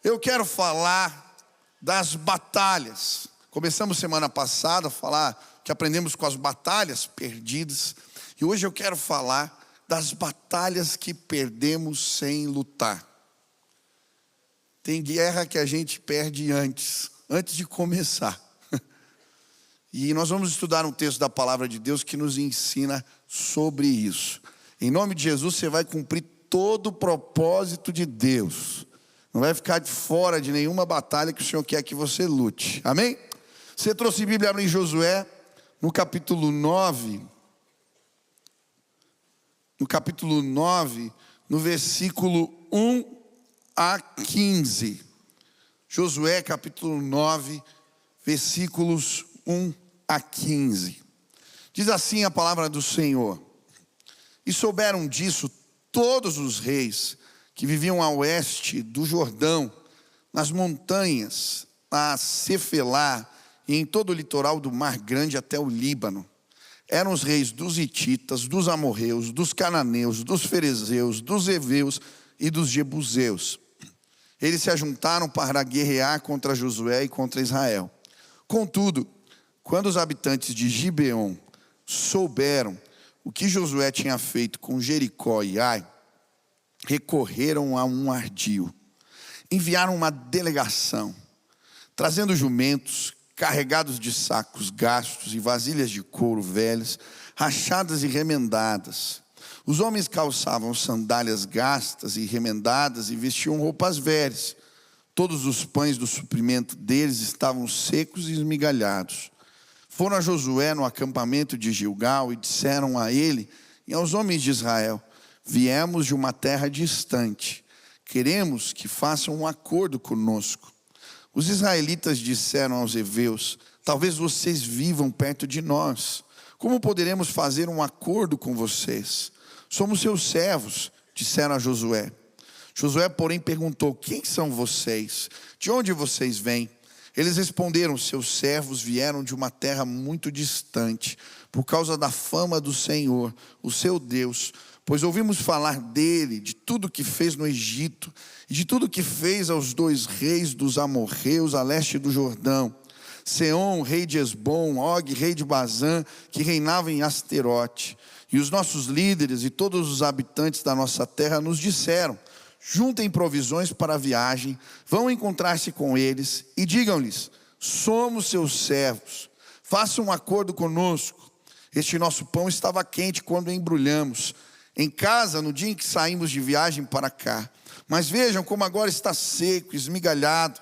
Eu quero falar das batalhas. Começamos semana passada a falar que aprendemos com as batalhas perdidas. E hoje eu quero falar das batalhas que perdemos sem lutar. Tem guerra que a gente perde antes de começar. E nós vamos estudar um texto da palavra de Deus que nos ensina sobre isso. Em nome de Jesus, você vai cumprir todo o propósito de Deus. Não vai ficar de fora de nenhuma batalha que o Senhor quer que você lute. Amém? Você trouxe Bíblia em Josué, no capítulo 9. No capítulo 9, no versículo 1 a 15. Josué, capítulo 9, versículos 1 a 15. Diz assim a palavra do Senhor: E souberam disso todos os reis que viviam a oeste do Jordão, nas montanhas, a Cefelá e em todo o litoral do Mar Grande até o Líbano. Eram os reis dos hititas, dos amorreus, dos cananeus, dos ferezeus, dos heveus e dos jebuseus. Eles se ajuntaram para guerrear contra Josué e contra Israel. Contudo, quando os habitantes de Gibeon souberam o que Josué tinha feito com Jericó e Ai, recorreram a um ardil. Enviaram uma delegação, trazendo jumentos carregados de sacos gastos e vasilhas de couro velhas, rachadas e remendadas. Os homens calçavam sandálias gastas e remendadas e vestiam roupas velhas. Todos os pães do suprimento deles estavam secos e esmigalhados. Foram a Josué no acampamento de Gilgal e disseram a ele e aos homens de Israel: Viemos de uma terra distante, queremos que façam um acordo conosco. Os israelitas disseram aos heveus: Talvez vocês vivam perto de nós. Como poderemos fazer um acordo com vocês? Somos seus servos, disseram a Josué. Josué, porém, perguntou: Quem são vocês? De onde vocês vêm? Eles responderam: Seus servos vieram de uma terra muito distante, por causa da fama do Senhor, o seu Deus, pois ouvimos falar dele, de tudo que fez no Egito, e de tudo que fez aos dois reis dos amorreus a leste do Jordão, Seom, rei de Esbom, Og, rei de Bazã, que reinava em Asterote. E os nossos líderes e todos os habitantes da nossa terra nos disseram: Juntem provisões para a viagem, vão encontrar-se com eles e digam-lhes: Somos seus servos, façam um acordo conosco. Este nosso pão estava quente quando o embrulhamos em casa no dia em que saímos de viagem para cá. Mas vejam como agora está seco, esmigalhado.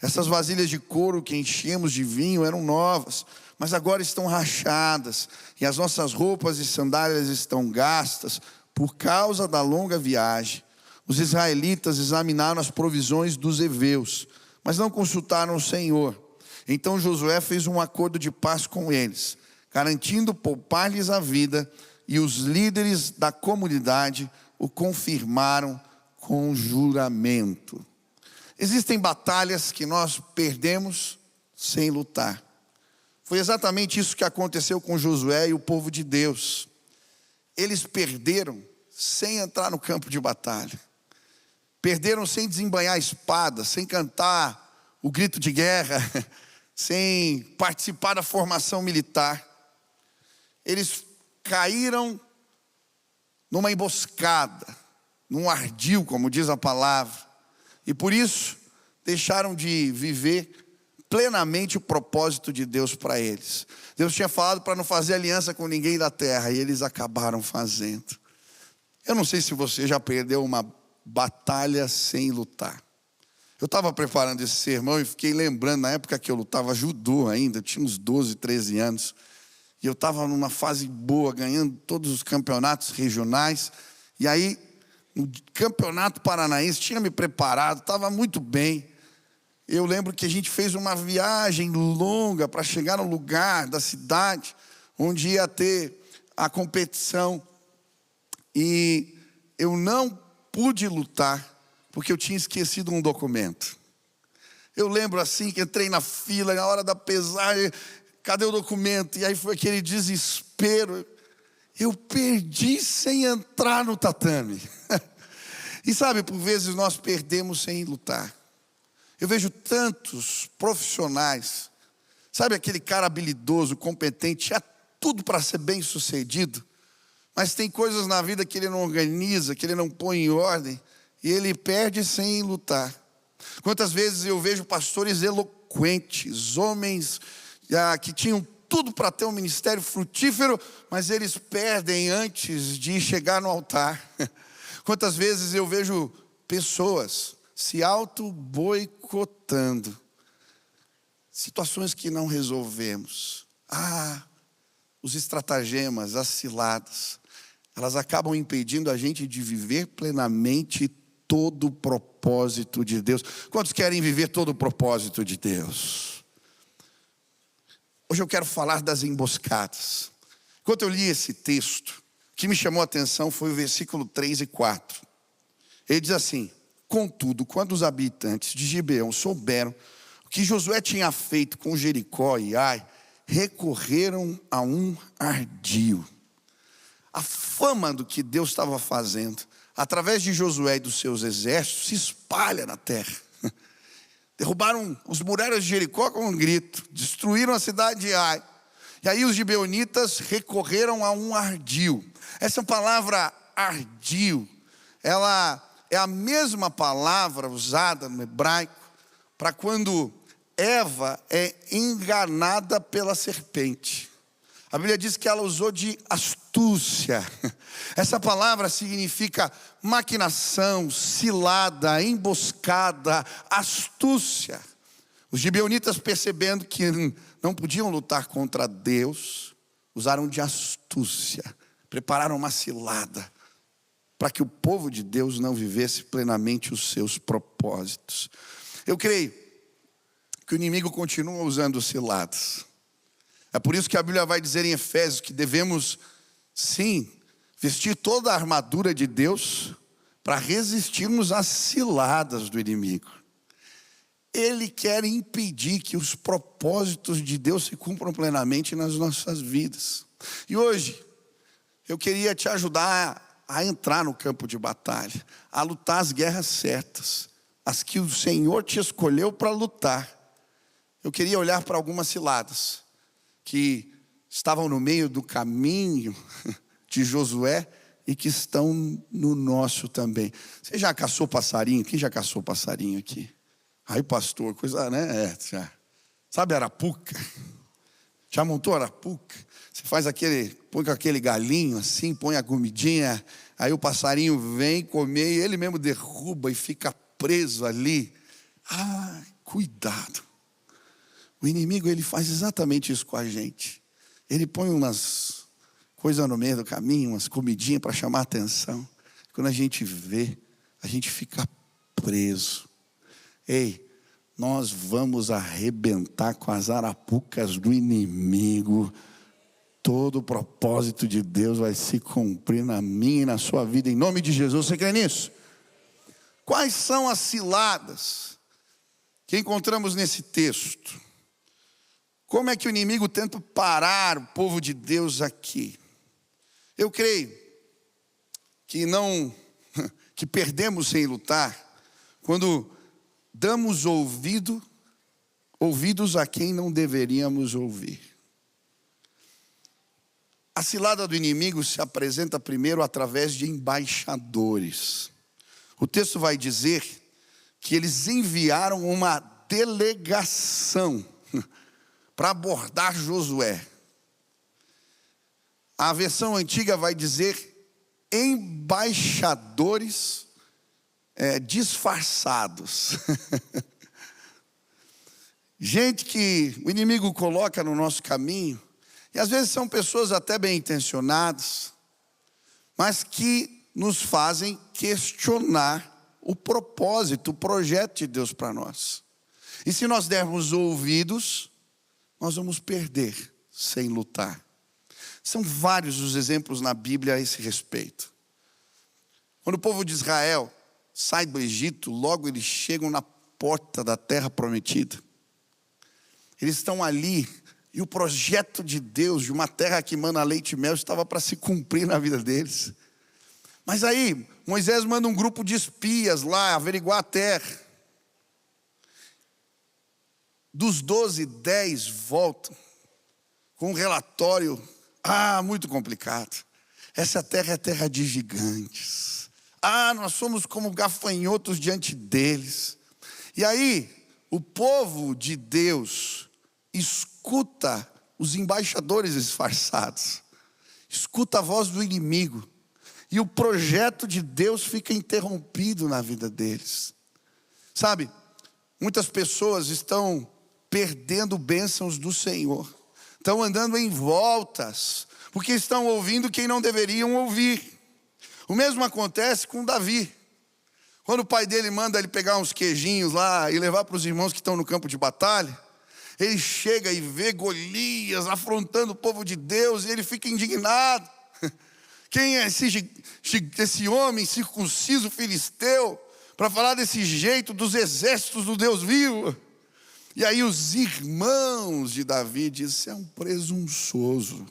Essas vasilhas de couro que enchemos de vinho eram novas, mas agora estão rachadas. E as nossas roupas e sandálias estão gastas por causa da longa viagem. Os israelitas examinaram as provisões dos heveus, mas não consultaram o Senhor. Então Josué fez um acordo de paz com eles, garantindo poupar-lhes a vida, e os líderes da comunidade o confirmaram com juramento. Existem batalhas que nós perdemos sem lutar. Foi exatamente isso que aconteceu com Josué e o povo de Deus. Eles perderam sem entrar no campo de batalha. Perderam sem desembanhar a espada, sem cantar o grito de guerra, sem participar da formação militar. Eles caíram numa emboscada, num ardil, como diz a palavra, e por isso deixaram de viver plenamente o propósito de Deus para eles. Deus tinha falado para não fazer aliança com ninguém da terra, e eles acabaram fazendo. Eu não sei se você já perdeu uma batalha sem lutar. Eu estava preparando esse sermão e fiquei lembrando, na época que eu lutava judô ainda, eu tinha uns 12, 13 anos, e eu estava numa fase boa, ganhando todos os campeonatos regionais. E aí, no campeonato paranaense, tinha me preparado, estava muito bem. Eu lembro que a gente fez uma viagem longa para chegar no lugar da cidade onde ia ter a competição. E eu não pude lutar porque eu tinha esquecido um documento. Eu lembro assim que entrei na fila, na hora da pesagem, cadê o documento? E aí foi aquele desespero. Eu perdi sem entrar no tatame. E sabe, por vezes nós perdemos sem lutar. Eu vejo tantos profissionais, sabe aquele cara habilidoso, competente, tinha tudo para ser bem sucedido, mas tem coisas na vida que ele não organiza, que ele não põe em ordem, e ele perde sem lutar. Quantas vezes eu vejo pastores eloquentes, homens que tinham tudo para ter um ministério frutífero, mas eles perdem antes de chegar no altar. Quantas vezes eu vejo pessoas se auto-boicotando, situações que não resolvemos. Os estratagemas, as ciladas, elas acabam impedindo a gente de viver plenamente todo o propósito de Deus. Quantos querem viver todo o propósito de Deus? Hoje eu quero falar das emboscadas. Enquanto eu li esse texto, o que me chamou a atenção foi o versículo 3 e 4. Ele diz assim: contudo, quando os habitantes de Gibeão souberam o que Josué tinha feito com Jericó e Ai, recorreram a um ardil. A fama do que Deus estava fazendo através de Josué e dos seus exércitos se espalha na terra. Derrubaram os muralhas de Jericó com um grito, destruíram a cidade de Ai. E aí os gibeonitas recorreram a um ardil. Essa palavra ardil, ela é a mesma palavra usada no hebraico para quando Eva é enganada pela serpente. A Bíblia diz que ela usou de astúcia. Essa palavra significa maquinação, cilada, emboscada, astúcia. Os gibeonitas, percebendo que não podiam lutar contra Deus, usaram de astúcia, prepararam uma cilada para que o povo de Deus não vivesse plenamente os seus propósitos. Eu creio que o inimigo continua usando ciladas. É por isso que a Bíblia vai dizer em Efésios que devemos, sim, vestir toda a armadura de Deus para resistirmos às ciladas do inimigo. Ele quer impedir que os propósitos de Deus se cumpram plenamente nas nossas vidas. E hoje, eu queria te ajudar a entrar no campo de batalha, a lutar as guerras certas, as que o Senhor te escolheu para lutar. Eu queria olhar para algumas ciladas que estavam no meio do caminho de Josué e que estão no nosso também. Você já caçou passarinho? Quem já caçou passarinho aqui? Aí, pastor, coisa, né? Já. Sabe arapuca? Já montou arapuca? Você faz põe com aquele galinho assim, põe a comidinha, aí o passarinho vem comer e ele mesmo derruba e fica preso ali. Cuidado. O inimigo, ele faz exatamente isso com a gente. Ele põe umas coisas no meio do caminho, umas comidinhas para chamar a atenção. Quando a gente vê, a gente fica preso. Ei, nós vamos arrebentar com as arapucas do inimigo. Todo o propósito de Deus vai se cumprir na minha e na sua vida, em nome de Jesus. Você crê nisso? Quais são as ciladas que encontramos nesse texto? Como é que o inimigo tenta parar o povo de Deus aqui? Eu creio que perdemos sem lutar quando damos ouvidos a quem não deveríamos ouvir. A cilada do inimigo se apresenta primeiro através de embaixadores. O texto vai dizer que eles enviaram uma delegação para abordar Josué. A versão antiga vai dizer embaixadores disfarçados. Gente que o inimigo coloca no nosso caminho, e às vezes são pessoas até bem intencionadas, mas que nos fazem questionar o propósito, o projeto de Deus para nós. E se nós dermos ouvidos, nós vamos perder sem lutar. São vários os exemplos na Bíblia a esse respeito. Quando o povo de Israel sai do Egito, logo eles chegam na porta da terra prometida. Eles estão ali e o projeto de Deus, de uma terra que mana leite e mel, estava para se cumprir na vida deles. Mas aí, Moisés manda um grupo de espias lá averiguar a terra. Dos 12, 10 voltam com um relatório, muito complicado. Essa terra é terra de gigantes. Nós somos como gafanhotos diante deles. E aí, o povo de Deus escuta os embaixadores disfarçados, escuta a voz do inimigo, e o projeto de Deus fica interrompido na vida deles. Sabe, muitas pessoas estão perdendo bênçãos do Senhor, estão andando em voltas, porque estão ouvindo quem não deveriam ouvir. O mesmo acontece com Davi. Quando o pai dele manda ele pegar uns queijinhos lá e levar para os irmãos que estão no campo de batalha, ele chega e vê Golias afrontando o povo de Deus, e ele fica indignado. Quem é esse homem circunciso filisteu para falar desse jeito dos exércitos do Deus vivo? E aí os irmãos de Davi dizem: você é um presunçoso,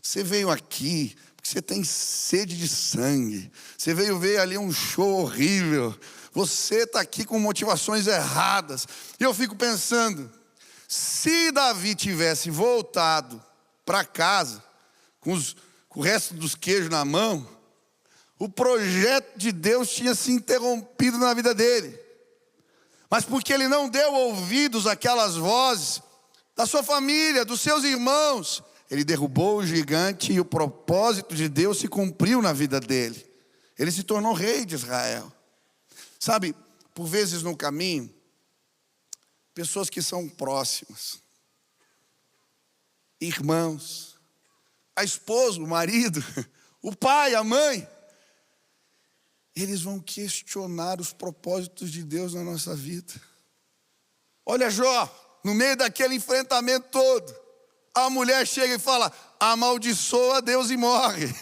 você veio aqui porque você tem sede de sangue, você veio ver ali um show horrível, você está aqui com motivações erradas. E eu fico pensando, se Davi tivesse voltado para casa com o resto dos queijos na mão, o projeto de Deus tinha se interrompido na vida dele. Mas porque ele não deu ouvidos àquelas vozes da sua família, dos seus irmãos, ele derrubou o gigante e o propósito de Deus se cumpriu na vida dele. Ele se tornou rei de Israel. Sabe, por vezes no caminho, pessoas que são próximas, irmãos, a esposa, o marido, o pai, a mãe, eles vão questionar os propósitos de Deus na nossa vida. Olha Jó, no meio daquele enfrentamento todo, a mulher chega e fala: amaldiçoa Deus e morre.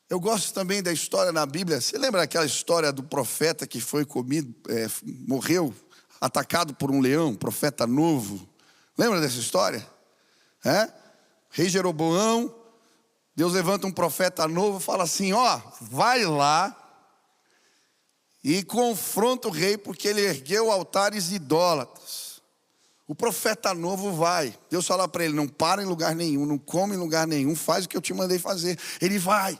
Eu gosto também da história na Bíblia. Você lembra daquela história do profeta que foi comido, morreu, atacado por um leão, profeta novo? Lembra dessa história? Rei Jeroboão, Deus levanta um profeta novo, fala assim: vai lá e confronta o rei, porque ele ergueu altares idólatras. O profeta novo vai, Deus fala para ele: não para em lugar nenhum, não come em lugar nenhum, faz o que eu te mandei fazer. Ele vai,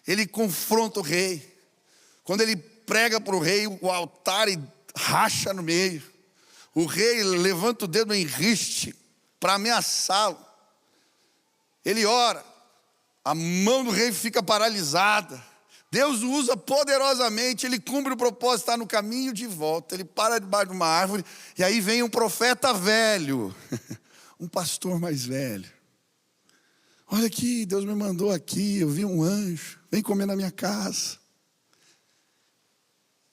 ele confronta o rei. Quando ele prega para o rei, o altar racha no meio. O rei levanta o dedo em riste para ameaçá-lo. Ele ora, a mão do rei fica paralisada. Deus o usa poderosamente, ele cumpre o propósito, está no caminho de volta. Ele para debaixo de uma árvore, e aí vem um profeta velho, um pastor mais velho. Olha aqui, Deus me mandou aqui, eu vi um anjo, vem comer na minha casa.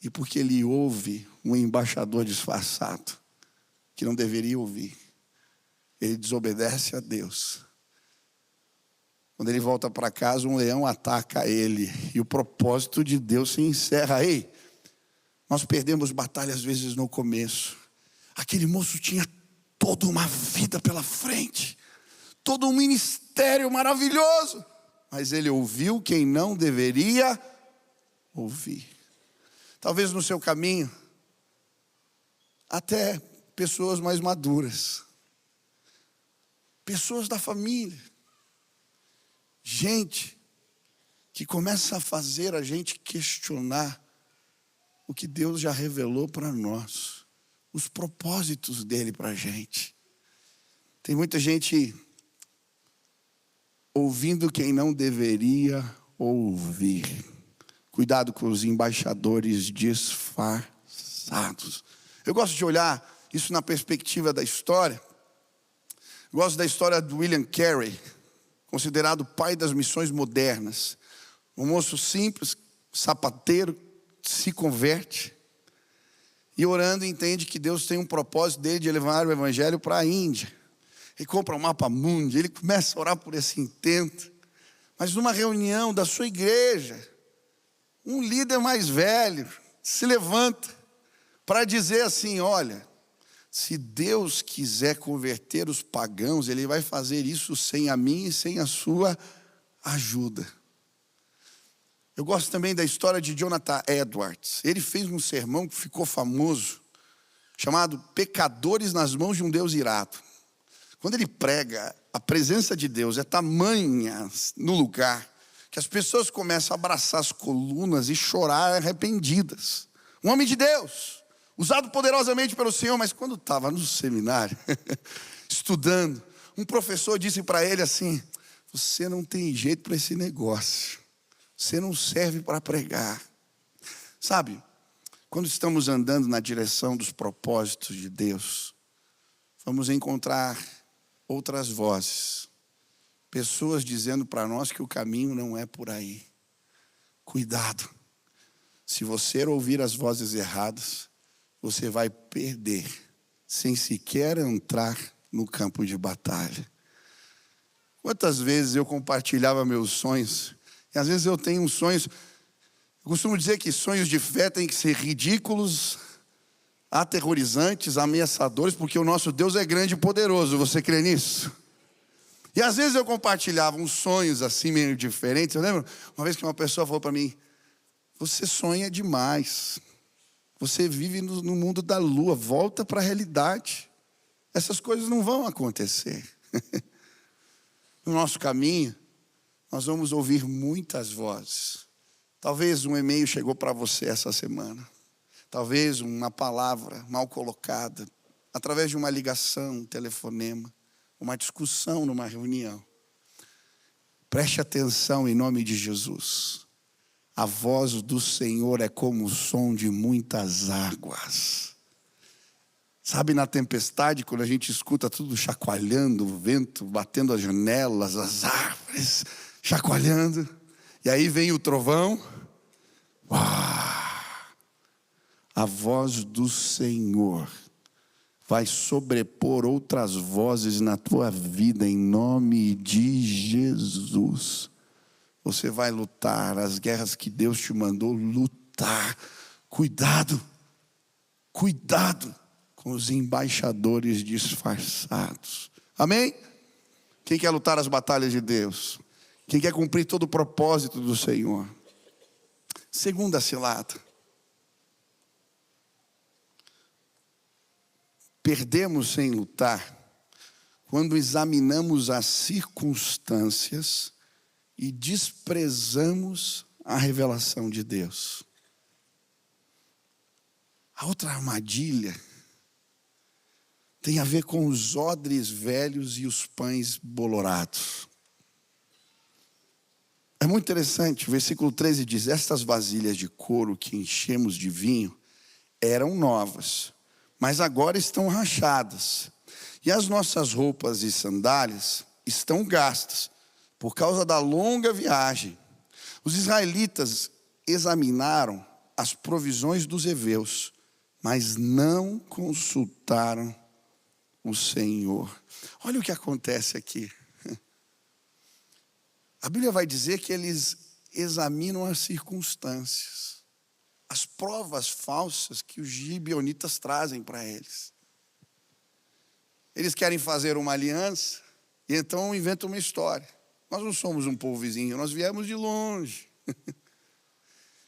E porque ele ouve um embaixador disfarçado, que não deveria ouvir, ele desobedece a Deus. Quando ele volta para casa, um leão ataca ele, e o propósito de Deus se encerra. Ei, nós perdemos batalha às vezes no começo. Aquele moço tinha toda uma vida pela frente, todo um ministério maravilhoso, mas ele ouviu quem não deveria ouvir. Talvez no seu caminho, até pessoas mais maduras, pessoas da família, gente que começa a fazer a gente questionar o que Deus já revelou para nós, os propósitos dele para a gente. Tem muita gente ouvindo quem não deveria ouvir. Cuidado com os embaixadores disfarçados. Eu gosto de olhar isso na perspectiva da história. Eu gosto da história do William Carey, considerado o pai das missões modernas. Um moço simples, sapateiro, se converte e orando entende que Deus tem um propósito dele de levar o evangelho para a Índia. Ele compra um mapa mundi, ele começa a orar por esse intento. Mas numa reunião da sua igreja, um líder mais velho se levanta para dizer assim: olha, se Deus quiser converter os pagãos, Ele vai fazer isso sem a minha e sem a sua ajuda. Eu gosto também da história de Jonathan Edwards. Ele fez um sermão que ficou famoso chamado Pecadores nas Mãos de um Deus Irado. Quando ele prega, a presença de Deus é tamanha no lugar que as pessoas começam a abraçar as colunas e chorar arrependidas. Um homem de Deus, usado poderosamente pelo Senhor, mas quando estava no seminário, estudando, um professor disse para ele assim: você não tem jeito para esse negócio, você não serve para pregar. Sabe, quando estamos andando na direção dos propósitos de Deus, vamos encontrar outras vozes, pessoas dizendo para nós que o caminho não é por aí. Cuidado, se você ouvir as vozes erradas, você vai perder, sem sequer entrar no campo de batalha. Quantas vezes eu compartilhava meus sonhos, e às vezes eu tenho uns sonhos, eu costumo dizer que sonhos de fé têm que ser ridículos, aterrorizantes, ameaçadores, porque o nosso Deus é grande e poderoso. Você crê nisso? E às vezes eu compartilhava uns sonhos assim meio diferentes. Eu lembro uma vez que uma pessoa falou para mim: você sonha demais, você vive no mundo da lua, volta para a realidade, essas coisas não vão acontecer. No nosso caminho nós vamos ouvir muitas vozes. Talvez um e-mail chegou para você essa semana, talvez uma palavra mal colocada, através de uma ligação, um telefonema, uma discussão numa reunião. Preste atenção em nome de Jesus. A voz do Senhor é como o som de muitas águas. Sabe, na tempestade, quando a gente escuta tudo chacoalhando, o vento batendo as janelas, as árvores chacoalhando, e aí vem o trovão. Uau! A voz do Senhor vai sobrepor outras vozes na tua vida, em nome de Jesus. Você vai lutar as guerras que Deus te mandou lutar. Cuidado, cuidado com os embaixadores disfarçados. Amém? Quem quer lutar as batalhas de Deus? Quem quer cumprir todo o propósito do Senhor? Segunda cilada. Perdemos sem lutar quando examinamos as circunstâncias e desprezamos a revelação de Deus. A outra armadilha tem a ver com os odres velhos e os pães bolorados. É muito interessante, o versículo 13 diz: estas vasilhas de couro que enchemos de vinho eram novas, mas agora estão rachadas. E as nossas roupas e sandálias estão gastas, por causa da longa viagem. Os israelitas examinaram as provisões dos heveus, mas não consultaram o Senhor. Olha o que acontece aqui. A Bíblia vai dizer que eles examinam as circunstâncias, as provas falsas que os gibeonitas trazem para eles. Eles querem fazer uma aliança e então inventam uma história. Nós não somos um povo vizinho, nós viemos de longe.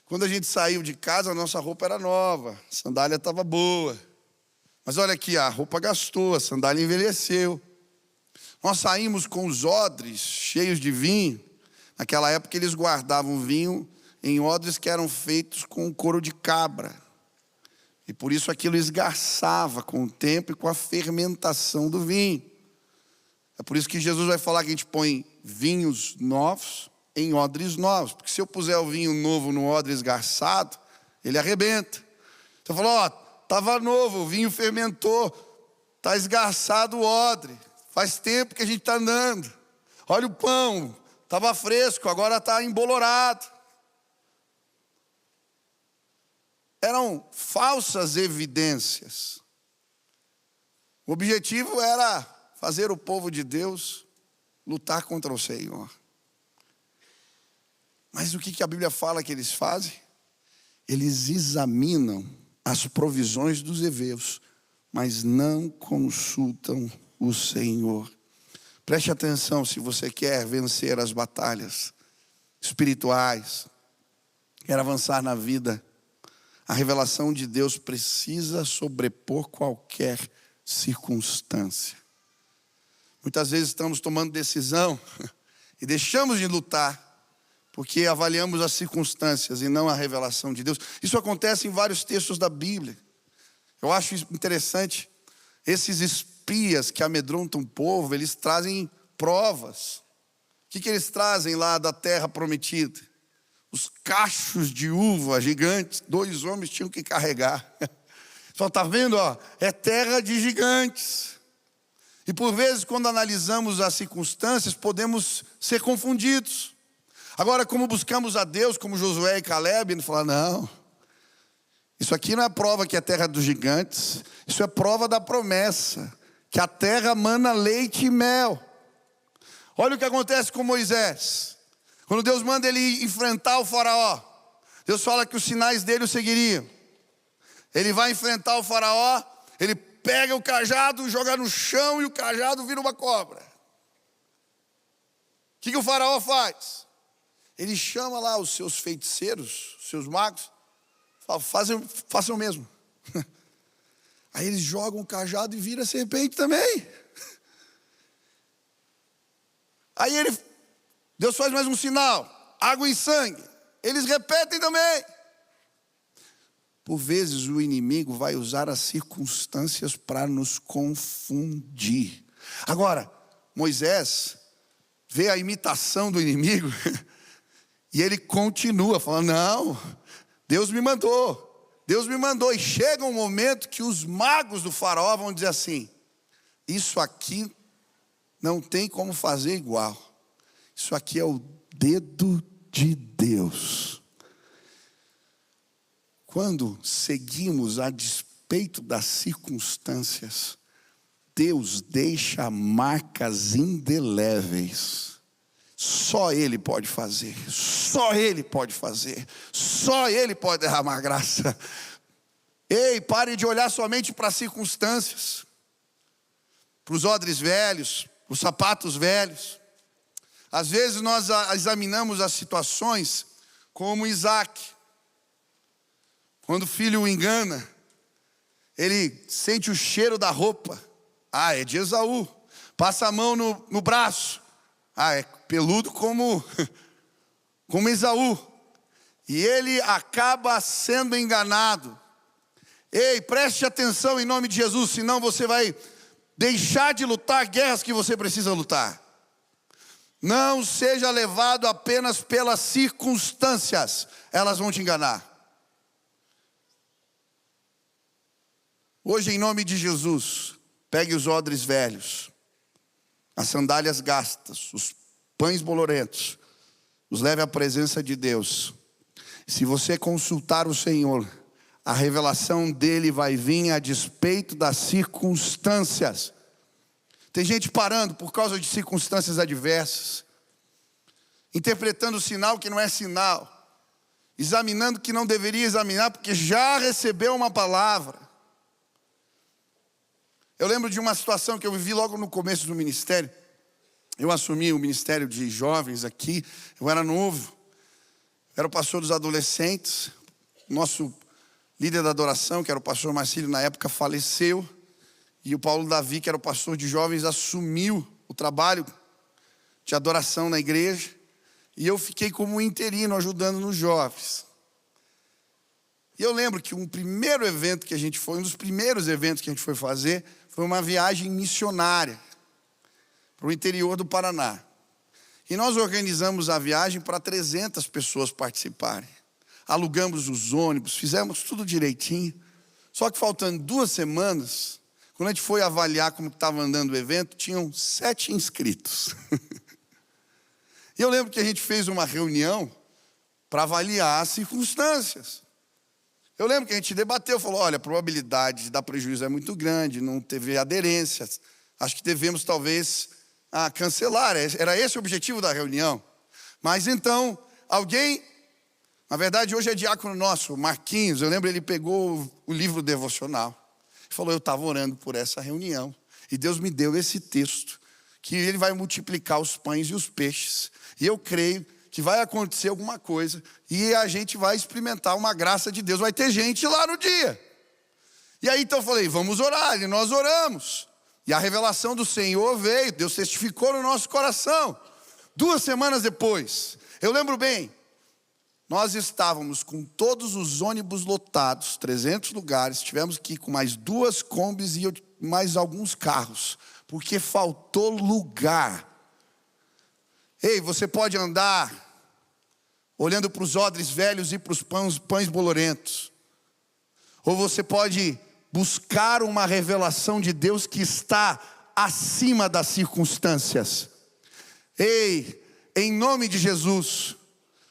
Quando a gente saiu de casa, a nossa roupa era nova, a sandália estava boa. Mas olha aqui, a roupa gastou, a sandália envelheceu. Nós saímos com os odres cheios de vinho. Naquela época eles guardavam vinho em odres que eram feitos com couro de cabra. E por isso aquilo esgarçava com o tempo e com a fermentação do vinho. É por isso que Jesus vai falar que a gente põe vinhos novos em odres novos. Porque se eu puser o vinho novo no odre esgarçado, ele arrebenta. Então falou, estava novo, o vinho fermentou, está esgarçado o odre. Faz tempo que a gente está andando. Olha o pão, estava fresco, agora está embolorado. Eram falsas evidências. O objetivo era fazer o povo de Deus lutar contra o Senhor. Mas o que a Bíblia fala que eles fazem? Eles examinam as provisões dos heveus, mas não consultam o Senhor. Preste atenção, se você quer vencer as batalhas espirituais, quer avançar na vida, A revelação de Deus precisa sobrepor qualquer circunstância. Muitas vezes estamos tomando decisão e deixamos de lutar porque avaliamos as circunstâncias e não a revelação de Deus. Isso acontece em vários textos da Bíblia. Eu acho interessante. Esses espias que amedrontam o povo, eles trazem provas. O que eles trazem lá da terra prometida? Os cachos de uva gigantes, 2 homens tinham que carregar. Só está vendo, ó, é terra de gigantes. E por vezes, quando analisamos as circunstâncias, podemos ser confundidos. Agora, como buscamos a Deus, como Josué e Caleb, ele fala, não, isso aqui não é prova que é terra dos gigantes, isso é prova da promessa, que a terra mana leite e mel. Olha o que acontece com Moisés. Quando Deus manda ele enfrentar o faraó, Deus fala que os sinais dele o seguiriam. Ele vai enfrentar o faraó, ele pega o cajado, joga no chão e o cajado vira uma cobra. O que o faraó faz? Ele chama lá os seus feiticeiros, os seus magos, fala, façam o mesmo. Aí eles jogam o cajado e vira serpente também. Aí Deus faz mais um sinal, água e sangue. Eles repetem também. Por vezes o inimigo vai usar as circunstâncias para nos confundir. Agora, Moisés vê a imitação do inimigo e ele continua falando, não, Deus me mandou. Deus me mandou. E chega um momento que os magos do faraó vão dizer assim, isso aqui não tem como fazer igual. Isso aqui é o dedo de Deus. Quando seguimos a despeito das circunstâncias, Deus deixa marcas indeléveis. Só Ele pode fazer, só Ele pode fazer, só Ele pode derramar graça. Ei, pare de olhar somente para as circunstâncias, para os odres velhos, os sapatos velhos. Às vezes nós examinamos as situações como Isaac. Quando o filho o engana, ele sente o cheiro da roupa. Ah, é de Esaú. Passa a mão no braço. Ah, é peludo como Esaú. E ele acaba sendo enganado. Ei, preste atenção em nome de Jesus, senão você vai deixar de lutar guerras que você precisa lutar. Não seja levado apenas pelas circunstâncias, elas vão te enganar. Hoje, em nome de Jesus, pegue os odres velhos, as sandálias gastas, os pães bolorentos, os leve à presença de Deus. Se você consultar o Senhor, a revelação dele vai vir a despeito das circunstâncias. Tem gente parando por causa de circunstâncias adversas, interpretando o sinal que não é sinal, examinando o que não deveria examinar, porque já recebeu uma palavra. Eu lembro de uma situação que eu vivi logo no começo do ministério. Eu assumi o ministério de jovens aqui, eu era novo, era o pastor dos adolescentes. Nosso líder da adoração, que era o pastor Marcílio na época, faleceu. E o Paulo Davi, que era o pastor de jovens, assumiu o trabalho de adoração na igreja. E eu fiquei como interino, ajudando nos jovens. E eu lembro que um dos primeiros eventos que a gente foi fazer, foi uma viagem missionária para o interior do Paraná. E nós organizamos a viagem para 300 pessoas participarem. Alugamos os ônibus, fizemos tudo direitinho. Só que faltando 2 semanas, quando a gente foi avaliar como estava andando o evento, tinham 7 inscritos. E eu lembro que a gente fez uma reunião para avaliar as circunstâncias. Eu lembro que a gente debateu, falou, olha, a probabilidade de dar prejuízo é muito grande, não teve aderência. Acho que devemos talvez cancelar. Era esse o objetivo da reunião. Mas então, alguém, na verdade hoje é diácono nosso, Marquinhos, eu lembro, ele pegou o livro devocional. Falou, eu estava orando por essa reunião. E Deus me deu esse texto, que Ele vai multiplicar os pães e os peixes. E eu creio que vai acontecer alguma coisa e a gente vai experimentar uma graça de Deus. Vai ter gente lá no dia. E aí então eu falei, vamos orar, e nós oramos. E a revelação do Senhor veio, Deus testificou no nosso coração. 2 semanas depois, eu lembro bem, nós estávamos com todos os ônibus lotados, 300 lugares, tivemos que ir com mais 2 combis e mais alguns carros, porque faltou lugar. Ei, você pode andar olhando para os odres velhos e para os pães bolorentos, ou você pode buscar uma revelação de Deus que está acima das circunstâncias. Ei, em nome de Jesus,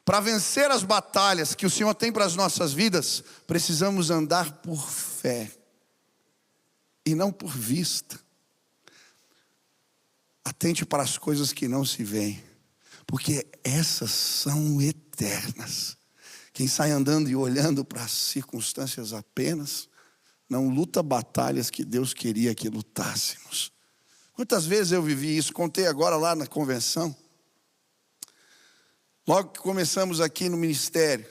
para vencer as batalhas que o Senhor tem para as nossas vidas, precisamos andar por fé e não por vista. Atente para as coisas que não se veem, porque essas são eternas. Quem sai andando e olhando para as circunstâncias apenas, não luta batalhas que Deus queria que lutássemos. Quantas vezes eu vivi isso? Contei agora lá na convenção. Logo que começamos aqui no ministério,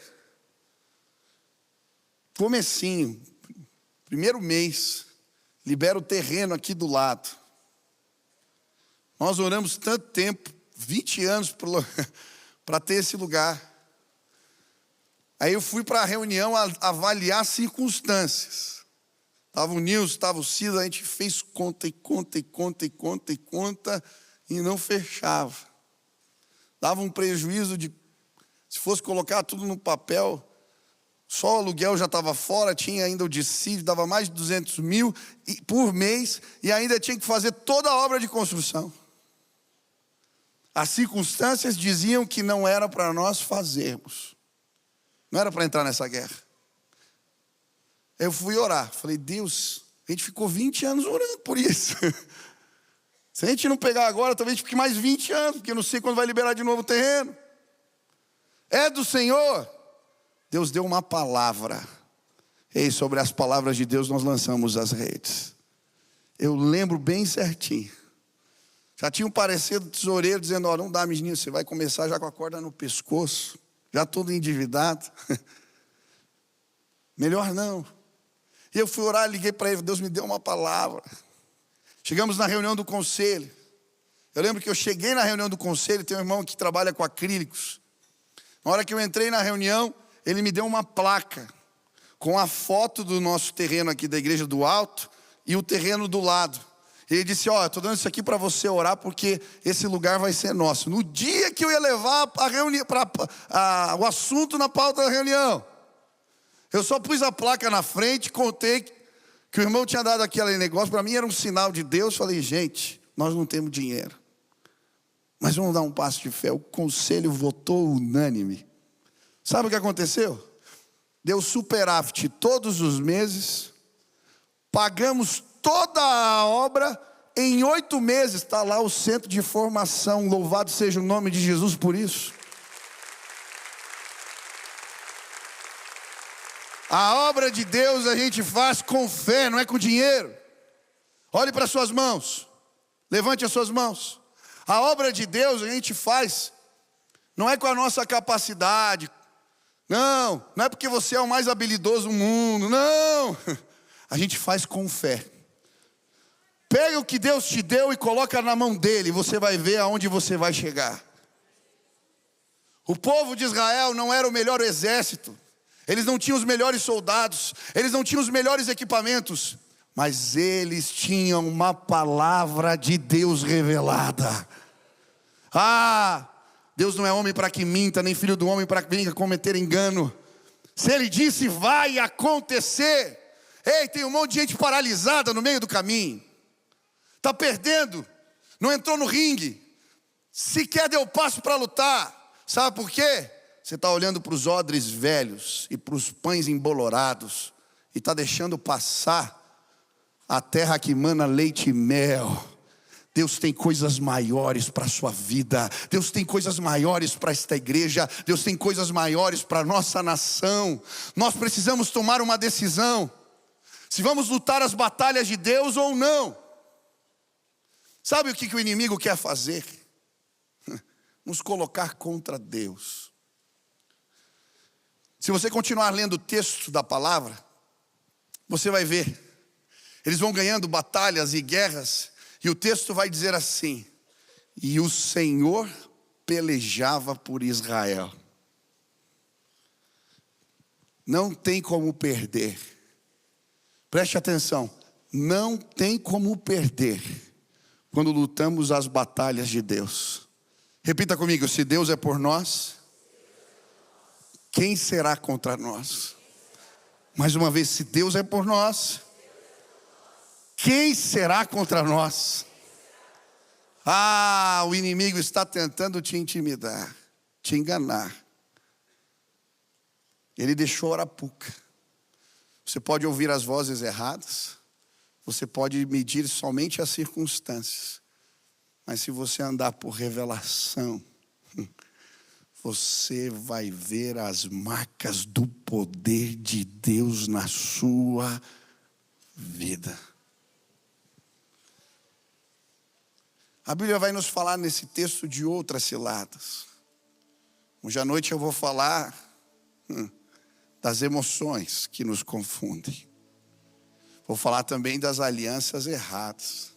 comecinho, primeiro mês, libera o terreno aqui do lado. Nós oramos tanto tempo, 20 anos para ter esse lugar. Aí eu fui para a reunião avaliar circunstâncias. Estava o Nilson, estava o Cida, a gente fez conta e não fechava. Dava um prejuízo de, se fosse colocar tudo no papel, só o aluguel já estava fora, tinha ainda o dissídio, dava mais de 200 mil por mês, e ainda tinha que fazer toda a obra de construção. As circunstâncias diziam que não era para nós fazermos, não era para entrar nessa guerra. Eu fui orar, falei, Deus, a gente ficou 20 anos orando por isso. Se a gente não pegar agora, talvez fique mais 20 anos, porque eu não sei quando vai liberar de novo o terreno. É do Senhor. Deus deu uma palavra. E sobre as palavras de Deus nós lançamos as redes. Eu lembro bem certinho. Já tinha um parecer do tesoureiro dizendo, ó, não dá, menino, você vai começar já com a corda no pescoço, já todo endividado. Melhor não. E eu fui orar, liguei para ele, Deus me deu uma palavra. Chegamos na reunião do conselho. Eu lembro que eu cheguei na reunião do conselho, tem um irmão que trabalha com acrílicos. Na hora que eu entrei na reunião, ele me deu uma placa com a foto do nosso terreno aqui da Igreja do Alto e o terreno do lado. Ele disse, ó, eu estou dando isso aqui para você orar porque esse lugar vai ser nosso. No dia que eu ia levar a reunião, o assunto na pauta da reunião, eu só pus a placa na frente, contei que o irmão tinha dado aquele negócio, para mim era um sinal de Deus. Falei, gente, nós não temos dinheiro, mas vamos dar um passo de fé. O conselho votou unânime. Sabe o que aconteceu? Deu superávit todos os meses, pagamos toda a obra, em 8 meses está lá o centro de formação, louvado seja o nome de Jesus por isso. A obra de Deus a gente faz com fé, não é com dinheiro. Olhe para suas mãos, levante as suas mãos. A obra de Deus a gente faz, não é com a nossa capacidade, não é porque você é o mais habilidoso do mundo, não. A gente faz com fé. Pega o que Deus te deu e coloca na mão dele, você vai ver aonde você vai chegar. O povo de Israel não era o melhor exército, eles não tinham os melhores soldados, eles não tinham os melhores equipamentos, mas eles tinham uma palavra de Deus revelada. Deus não é homem para que minta, nem filho do homem para que venha cometer engano. Se ele disse, vai acontecer. Ei, tem um monte de gente paralisada no meio do caminho, está perdendo, não entrou no ringue, sequer deu passo para lutar. Sabe por quê? Você está olhando para os odres velhos e para os pães embolorados e está deixando passar a terra que mana leite e mel. Deus tem coisas maiores para a sua vida. Deus tem coisas maiores para esta igreja. Deus tem coisas maiores para a nossa nação. Nós precisamos tomar uma decisão, se vamos lutar as batalhas de Deus ou não. Sabe o que o inimigo quer fazer? nos colocar contra Deus. Se você continuar lendo o texto da palavra, você vai ver, eles vão ganhando batalhas e guerras, e o texto vai dizer assim: e o Senhor pelejava por Israel. Não tem como perder. Preste atenção, não tem como perder quando lutamos as batalhas de Deus. Repita comigo: se Deus é por nós, quem será contra nós? Mais uma vez, se Deus é por nós, quem será contra nós? O inimigo está tentando te intimidar, te enganar. Ele deixou arapuca. Você pode ouvir as vozes erradas, você pode medir somente as circunstâncias, mas se você andar por revelação, você vai ver as marcas do poder de Deus na sua vida. A Bíblia vai nos falar nesse texto de outras ciladas. Hoje à noite eu vou falar das emoções que nos confundem. Vou falar também das alianças erradas,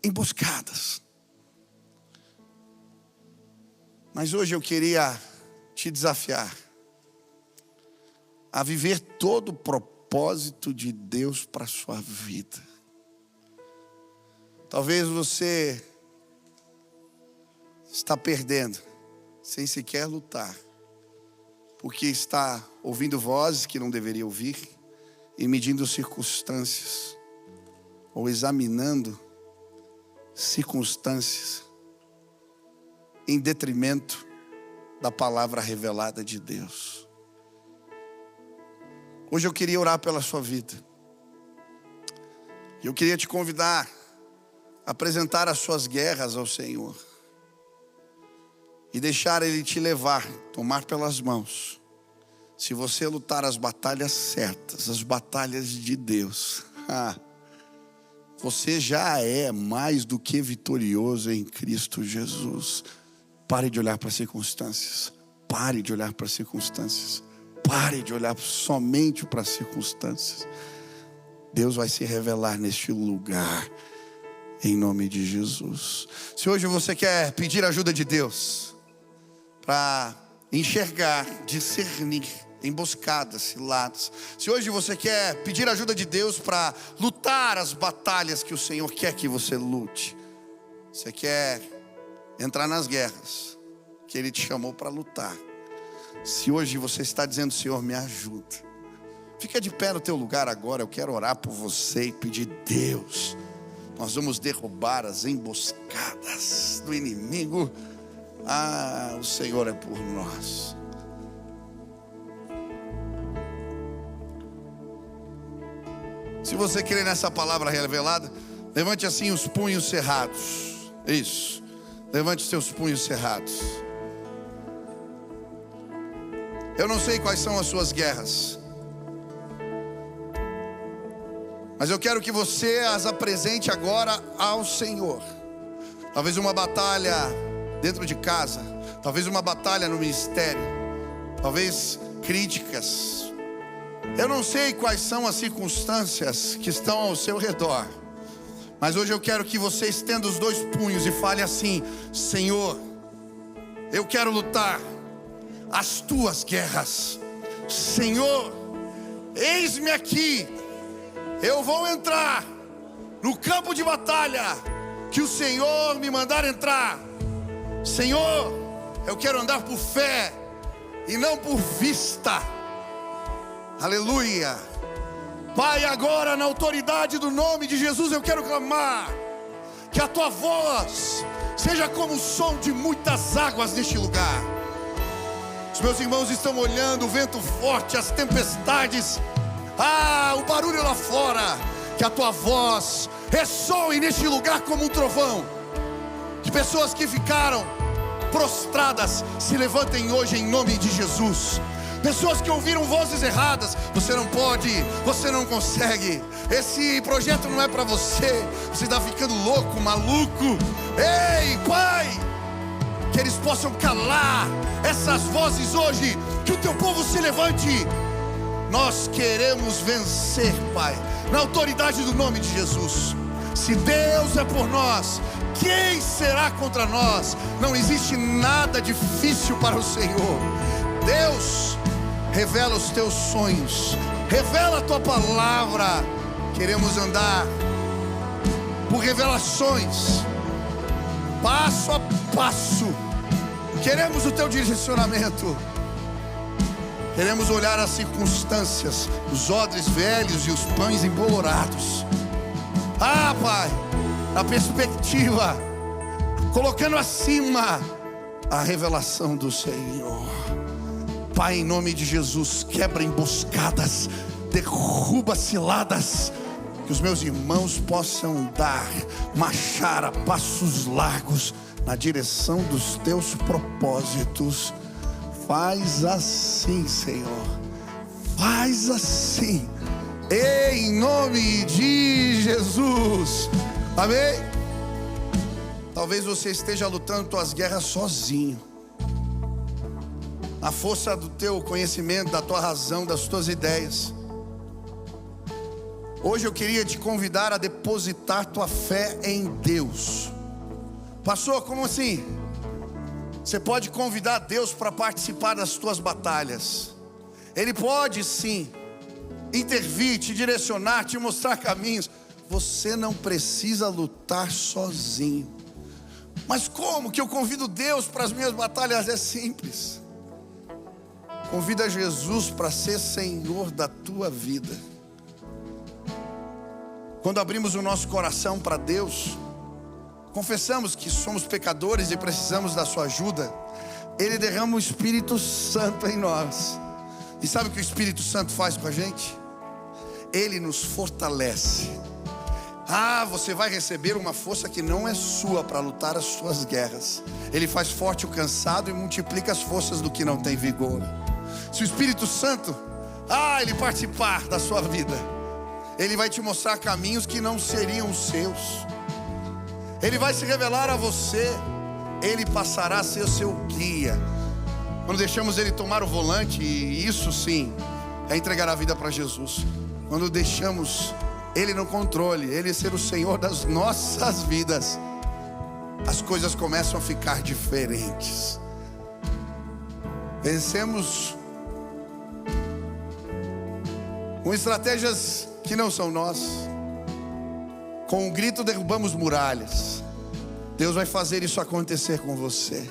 emboscadas. Mas hoje eu queria te desafiar a viver todo o propósito de Deus para a sua vida. Talvez você está perdendo, sem sequer lutar, porque está ouvindo vozes que não deveria ouvir, e medindo circunstâncias, ou examinando circunstâncias, em detrimento da palavra revelada de Deus. Hoje eu queria orar pela sua vida. Eu queria te convidar a apresentar as suas guerras ao Senhor e deixar Ele te levar, tomar pelas mãos. Se você lutar as batalhas certas, as batalhas de Deus, você já é mais do que vitorioso em Cristo Jesus. Pare de olhar para as circunstâncias. Pare de olhar para as circunstâncias. Pare de olhar somente para as circunstâncias. Deus vai se revelar neste lugar, em nome de Jesus. Se hoje você quer pedir ajuda de Deus para enxergar, discernir emboscadas, ciladas. Se hoje você quer pedir ajuda de Deus para lutar as batalhas que o Senhor quer que você lute. Você quer entrar nas guerras que Ele te chamou para lutar. Se hoje você está dizendo: Senhor, me ajuda, fica de pé no teu lugar agora. Eu quero orar por você e pedir: Deus, nós vamos derrubar as emboscadas do inimigo. O Senhor é por nós. Se você crê nessa palavra revelada, levante assim os punhos cerrados. Isso, levante seus punhos cerrados. Eu não sei quais são as suas guerras, mas eu quero que você as apresente agora ao Senhor. Talvez uma batalha dentro de casa, talvez uma batalha no ministério, talvez críticas. Eu não sei quais são as circunstâncias que estão ao seu redor, mas hoje eu quero que você estenda os dois punhos e fale assim: Senhor, eu quero lutar as tuas guerras. Senhor, eis-me aqui. Eu vou entrar no campo de batalha que o Senhor me mandar entrar. Senhor, eu quero andar por fé e não por vista. Aleluia. Pai, agora na autoridade do nome de Jesus eu quero clamar que a tua voz seja como o som de muitas águas neste lugar. Os meus irmãos estão olhando o vento forte, as tempestades, o barulho lá fora. Que a tua voz ressoe neste lugar como um trovão. Que pessoas que ficaram prostradas se levantem hoje em nome de Jesus. Pessoas que ouviram vozes erradas: você não pode, você não consegue, esse projeto não é para você, você está ficando louco, maluco. Ei, Pai, que eles possam calar essas vozes hoje, que o teu povo se levante. Nós queremos vencer, Pai, na autoridade do nome de Jesus. Se Deus é por nós, quem será contra nós? Não existe nada difícil para o Senhor. Deus, revela os teus sonhos, revela a tua palavra. Queremos andar por revelações, passo a passo. Queremos o teu direcionamento. Queremos olhar as circunstâncias, os odres velhos e os pães embolorados. Ah, Pai, na perspectiva, colocando acima a revelação do Senhor. Pai, em nome de Jesus, quebra emboscadas, derruba ciladas, que os meus irmãos possam marchar a passos largos na direção dos teus propósitos. Faz assim, Senhor, faz assim, em nome de Jesus, amém? Talvez você esteja lutando tuas guerras sozinho, na força do teu conhecimento, da tua razão, das tuas ideias. Hoje eu queria te convidar a depositar tua fé em Deus. Pastor, como assim? Você pode convidar Deus para participar das tuas batalhas. Ele pode sim intervir, te direcionar, te mostrar caminhos. Você não precisa lutar sozinho. Mas como que eu convido Deus para as minhas batalhas? É simples. Convida Jesus para ser Senhor da tua vida. Quando abrimos o nosso coração para Deus, confessamos que somos pecadores e precisamos da sua ajuda, Ele derrama o Espírito Santo em nós. E sabe o que o Espírito Santo faz com a gente? Ele nos fortalece. Você vai receber uma força que não é sua para lutar as suas guerras. Ele faz forte o cansado e multiplica as forças do que não tem vigor. Se o Espírito Santo, Ele participar da sua vida, Ele vai te mostrar caminhos que não seriam os seus. Ele vai se revelar a você. Ele passará a ser o seu guia. Quando deixamos Ele tomar o volante, e isso sim é entregar a vida para Jesus. Quando deixamos Ele no controle, Ele ser o Senhor das nossas vidas, as coisas começam a ficar diferentes. Vencemos com estratégias que não são nossas. Com um grito derrubamos muralhas. Deus vai fazer isso acontecer com você.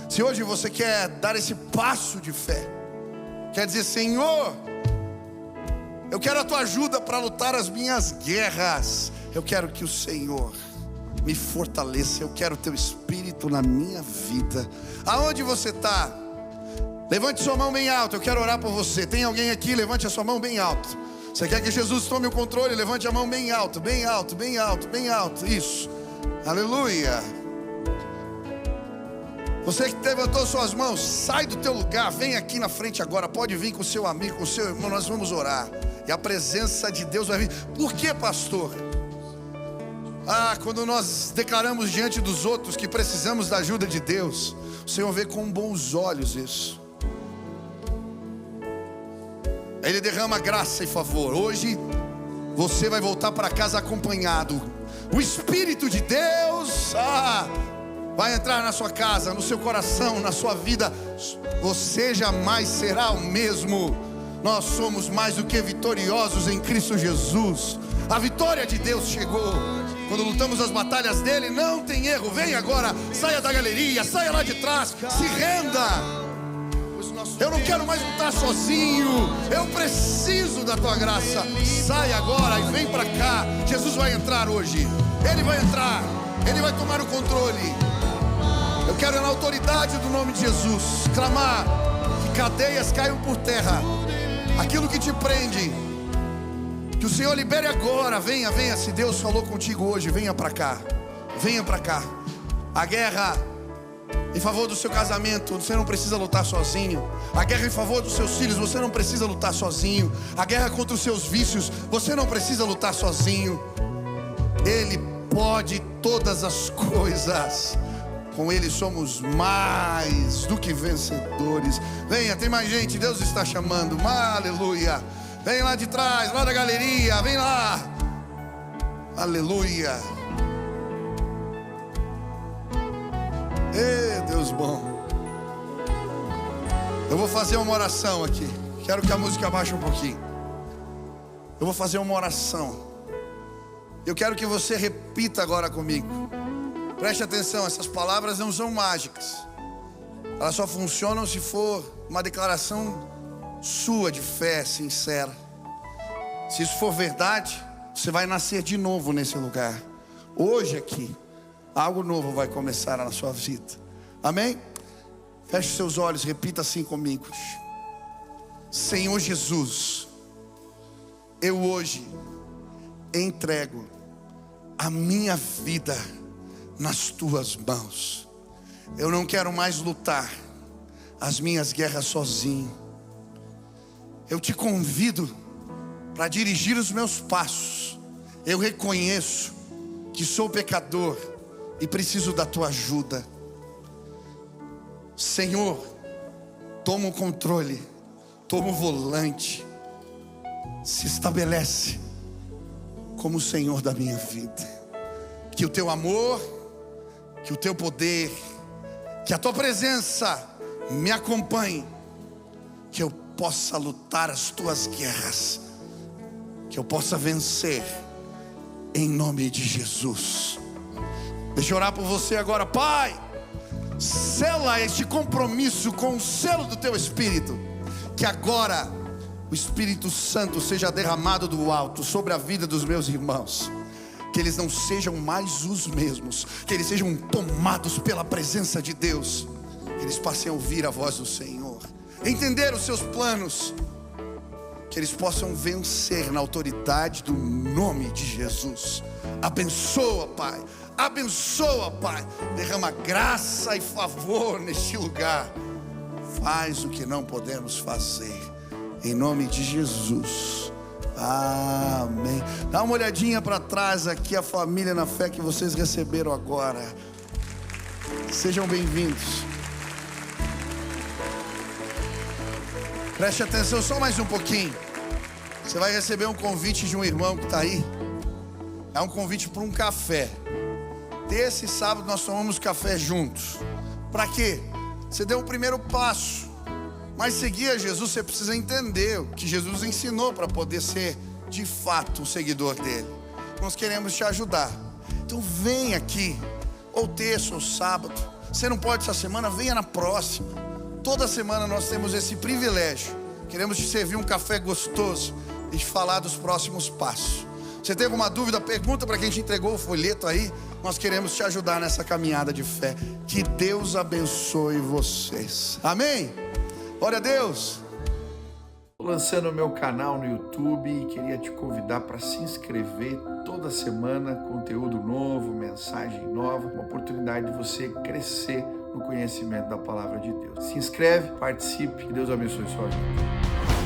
Se hoje você quer dar esse passo de fé, quer dizer: Senhor, eu quero a tua ajuda para lutar as minhas guerras. Eu quero que o Senhor me fortaleça. Eu quero o teu Espírito na minha vida. Aonde você está? Levante sua mão bem alto. Eu quero orar por você. Tem alguém aqui? Levante a sua mão bem alto. Você quer que Jesus tome o controle? Levante a mão bem alto, bem alto, bem alto, bem alto. Isso. Aleluia. Você que levantou suas mãos, sai do teu lugar, vem aqui na frente agora. Pode vir com o seu amigo, com o seu irmão. Nós vamos orar. E a presença de Deus vai vir. Por quê, pastor? Quando nós declaramos diante dos outros que precisamos da ajuda de Deus, o Senhor vê com bons olhos isso. Ele derrama graça e favor. Hoje você vai voltar para casa acompanhado. O Espírito de Deus vai entrar na sua casa, no seu coração, na sua vida. Você jamais será o mesmo. Nós somos mais do que vitoriosos em Cristo Jesus. A vitória de Deus chegou. Quando lutamos as batalhas dele, não tem erro. Vem agora, saia da galeria, saia lá de trás, se renda. Eu não quero mais lutar sozinho. Eu preciso da tua graça. Sai agora e vem para cá. Jesus vai entrar hoje. Ele vai entrar. Ele vai tomar o controle. Eu quero, na autoridade do nome de Jesus, clamar que cadeias caiam por terra. Aquilo que te prende, que o Senhor libere agora. Venha, venha. Se Deus falou contigo hoje, venha para cá. Venha para cá. A guerra em favor do seu casamento, você não precisa lutar sozinho. A guerra em favor dos seus filhos, você não precisa lutar sozinho. A guerra contra os seus vícios, você não precisa lutar sozinho. Ele pode todas as coisas. Com Ele somos mais do que vencedores. Venha, tem mais gente, Deus está chamando. Aleluia. Vem lá de trás, lá da galeria, vem lá. Aleluia. Ei, Deus bom. Eu vou fazer uma oração aqui. Quero que a música abaixe um pouquinho. Eu vou fazer uma oração. Eu quero que você repita agora comigo. Preste atenção, essas palavras não são mágicas. Elas só funcionam se for uma declaração sua de fé sincera. Se isso for verdade, você vai nascer de novo nesse lugar. Hoje aqui, algo novo vai começar na sua vida. Amém? Feche seus olhos, repita assim comigo. Senhor Jesus, eu hoje entrego a minha vida nas tuas mãos. Eu não quero mais lutar as minhas guerras sozinho. Eu te convido para dirigir os meus passos. Eu reconheço que sou pecador e preciso da tua ajuda. Senhor, toma o controle, toma o volante, se estabelece como o Senhor da minha vida. Que o teu amor, que o teu poder, que a tua presença me acompanhe, que eu possa lutar as tuas guerras, que eu possa vencer, em nome de Jesus. Deixa eu orar por você agora. Pai, sela este compromisso com o selo do teu Espírito, que agora o Espírito Santo seja derramado do alto sobre a vida dos meus irmãos. Que eles não sejam mais os mesmos, que eles sejam tomados pela presença de Deus, que eles passem a ouvir a voz do Senhor, entender os seus planos, que eles possam vencer na autoridade do nome de Jesus. Abençoa, Pai, abençoa, Pai, derrama graça e favor neste lugar. Faz o que não podemos fazer, em nome de Jesus. Amém. Dá uma olhadinha para trás aqui, a família na fé que vocês receberam agora. Sejam bem-vindos. Preste atenção só mais um pouquinho. Você vai receber um convite de um irmão que está aí. É um convite para um café. Esse sábado nós tomamos café juntos. Para quê? Você deu o primeiro passo. Mas seguir a Jesus, você precisa entender o que Jesus ensinou para poder ser de fato um seguidor dele. Nós queremos te ajudar. Então vem aqui, ou terça ou sábado. Você não pode essa semana, venha na próxima. Toda semana nós temos esse privilégio. Queremos te servir um café gostoso e te falar dos próximos passos. Você tem alguma dúvida? Pergunta para quem te entregou o folheto aí. Nós queremos te ajudar nessa caminhada de fé. Que Deus abençoe vocês. Amém? Glória a Deus. Estou lançando o meu canal no YouTube e queria te convidar para se inscrever. Toda semana, conteúdo novo, mensagem nova, uma oportunidade de você crescer no conhecimento da palavra de Deus. Se inscreve, participe, que Deus abençoe sua vida.